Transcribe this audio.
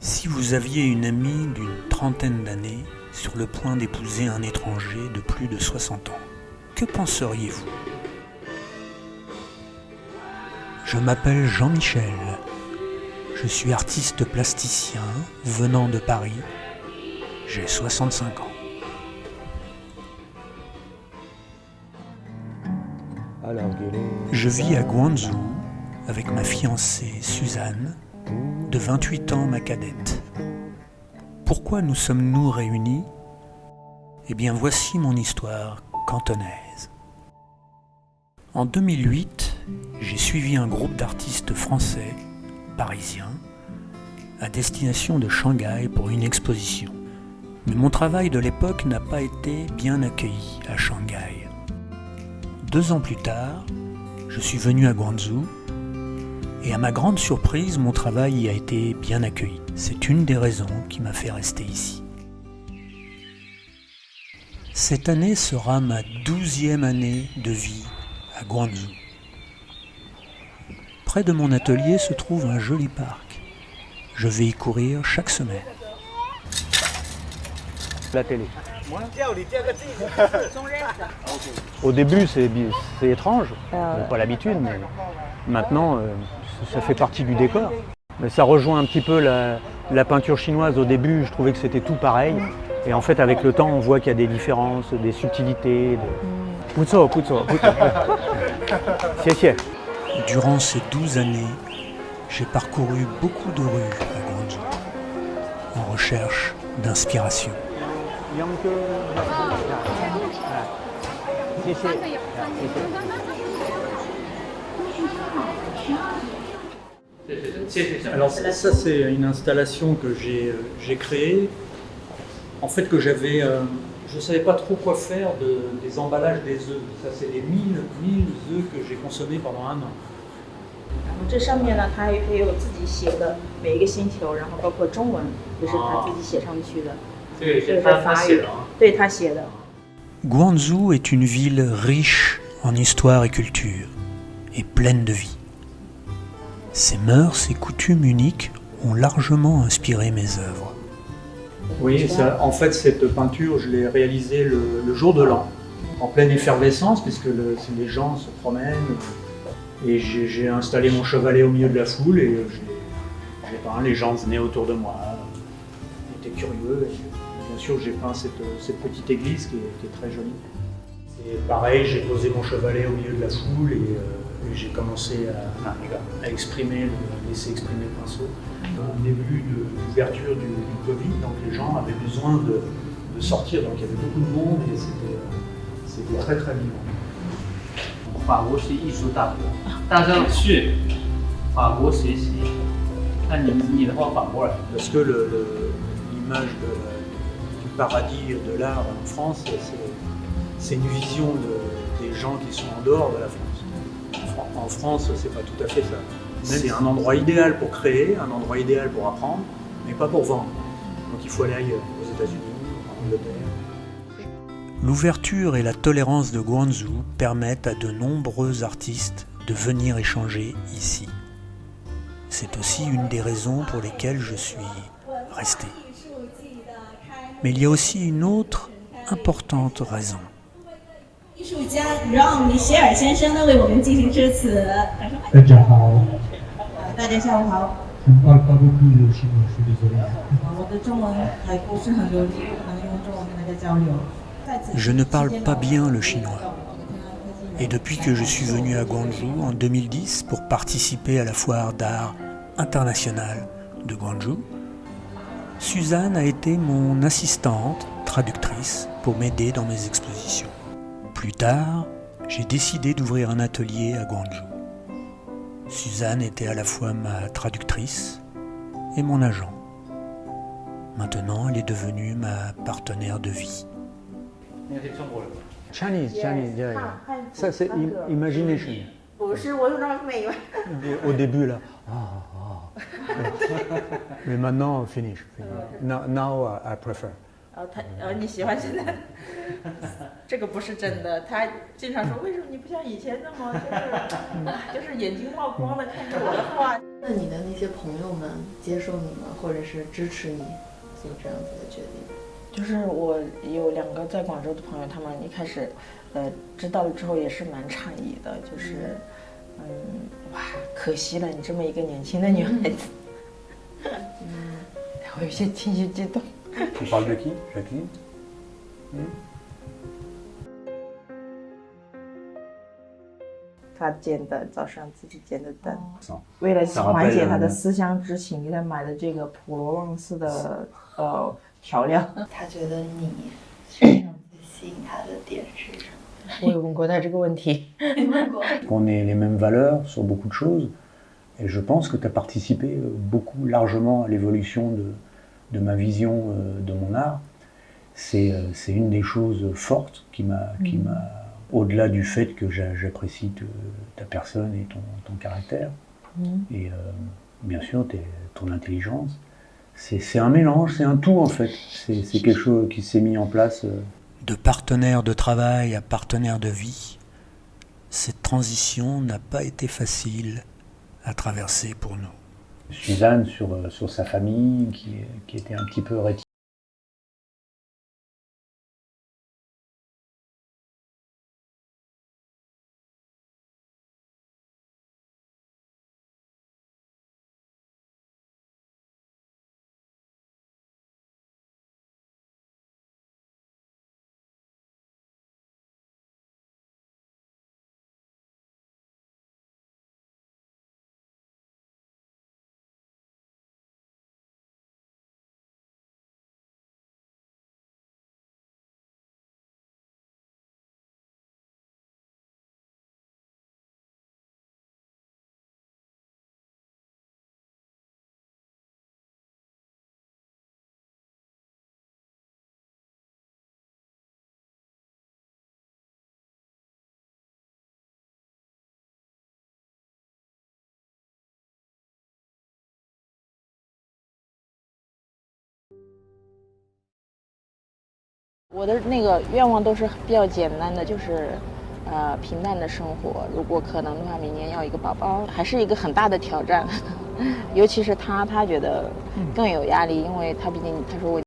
Si vous aviez une amie d'une trentaine d'années sur le point d'épouser un étranger de plus de 60 ans, que penseriez-vous? Je m'appelle Jean-Michel. Je suis artiste plasticien venant de Paris. J'ai 65 ans. Je vis à Guangzhou avec ma fiancée Suzanne, de 28 ans ma cadette. Pourquoi nous sommes-nous réunis? Eh bien voici mon histoire cantonaise. En 2008, j'ai suivi un groupe d'artistes français, parisiens, à destination de Shanghai pour une exposition. Mais mon travail de l'époque n'a pas été bien accueilli à Shanghai. 2 ans plus tard, je suis venu à Guangzhou et à ma grande surprise, mon travail y a été bien accueilli. C'est une des raisons qui m'a fait rester ici. Cette année sera ma 12e année de vie à Guangzhou. Près de mon atelier se trouve un joli parc. Je vais y courir chaque semaine. La télé. Au début, c'est étrange, on n'a pas l'habitude, mais maintenant, ça fait partie du décor. Mais ça rejoint un petit peu la peinture chinoise. Au début, je trouvais que c'était tout pareil. Et en fait, avec le temps, on voit qu'il y a des différences, des subtilités. Putso. Durant ces 12 années, j'ai parcouru beaucoup de rues à Guangzhou, en recherche d'inspiration. Alors ça c'est une installation que j'ai créée. En fait que j'avais, je ne savais pas trop quoi faire des emballages des œufs. Ça c'est les 1000 œufs que j'ai consommés pendant 1 an. 这上面呢，它也有自己写的每一个星球，然后包括中文，也是他自己写上去的。这个也是他写的啊？对，他写的。Guangzhou est une ville riche en histoire et culture, et pleine de vie. Ses mœurs et coutumes uniques ont largement inspiré mes œuvres. Oui, ça, en fait, cette peinture, je l'ai réalisée le jour de l'an, en pleine effervescence, puisque les gens se promènent. Et j'ai installé mon chevalet au milieu de la foule et j'ai peint, les gens venaient autour de moi, ils étaient curieux. Et bien sûr, j'ai peint cette petite église qui est très jolie. Et pareil, j'ai posé mon chevalet au milieu de la foule et j'ai commencé à laisser exprimer le pinceau. Au début de l'ouverture du Covid, donc les gens avaient besoin de sortir, donc il y avait beaucoup de monde et c'était très très vivant. 法国是艺术大国，大家去法国学习。那你的话反过来。Parce que l'image du paradis de l'art en France, c'est une vision des gens qui sont en dehors de la France. En France, c'est pas tout à fait ça. C'est un endroit idéal pour créer, un endroit idéal pour apprendre, mais pas pour vendre. Donc il faut aller ailleurs, aux États-Unis, en Angleterre. L'ouverture et la tolérance de Guangzhou permettent à de nombreux artistes de venir échanger ici. C'est aussi une des raisons pour lesquelles je suis resté. Mais il y a aussi une autre importante raison. 艺术家让米歇尔先生呢为我们进行致辞。大家好。大家下午好。我的中文还不是很流利，不能用中文跟大家交流。 Je ne parle pas bien le chinois. Et depuis que je suis venu à Guangzhou en 2010 pour participer à la foire d'art internationale de Guangzhou, Suzanne a été mon assistante, traductrice, pour m'aider dans mes expositions. Plus tard, j'ai décidé d'ouvrir un atelier à Guangzhou. Suzanne était à la fois ma traductrice et mon agent. Maintenant, elle est devenue ma partenaire de vie. Chinese, yeah. Ça c'est imagination. 不是，我用那美文。 Au début là. Mais maintenant, finish. Now I prefer. 你喜欢现在？这个不是真的。他经常说，为什么你不像以前那么就是眼睛冒光的看着我的画？那你的那些朋友们接受你吗，或者是支持你做这样子的决定？就是我有2个在广州的朋友，他们一开始，知道了之后也是蛮诧异的，就是，哇，可惜了，你这么一个年轻的女孩子，我有些情绪激动。Tu parles de qui, Jacqueline? 他煎的早上自己煎的蛋，为了缓解他的思乡之情，给他买的这个普罗旺斯的调料。他觉得你身上最吸引他的点是什么？我有问过他这个问题。On ait les mêmes valeurs sur beaucoup de choses, et je pense que tu as participé beaucoup largement à l'évolution de ma vision de mon art. C'est une des choses fortes qui m'a au-delà du fait que j'apprécie ta personne et ton caractère, et bien sûr ton intelligence. C'est un mélange, c'est un tout en fait. C'est quelque chose qui s'est mis en place. De partenaire de travail à partenaire de vie, cette transition n'a pas été facile à traverser pour nous. Suzanne sur sa famille qui était un petit peu réticente.我的那个愿望都是比较简单的，就是平淡的生活。如果可能的话，明年要一个宝宝，还是一个很大的挑战。尤其是他觉得更有压力，因为他毕竟他说我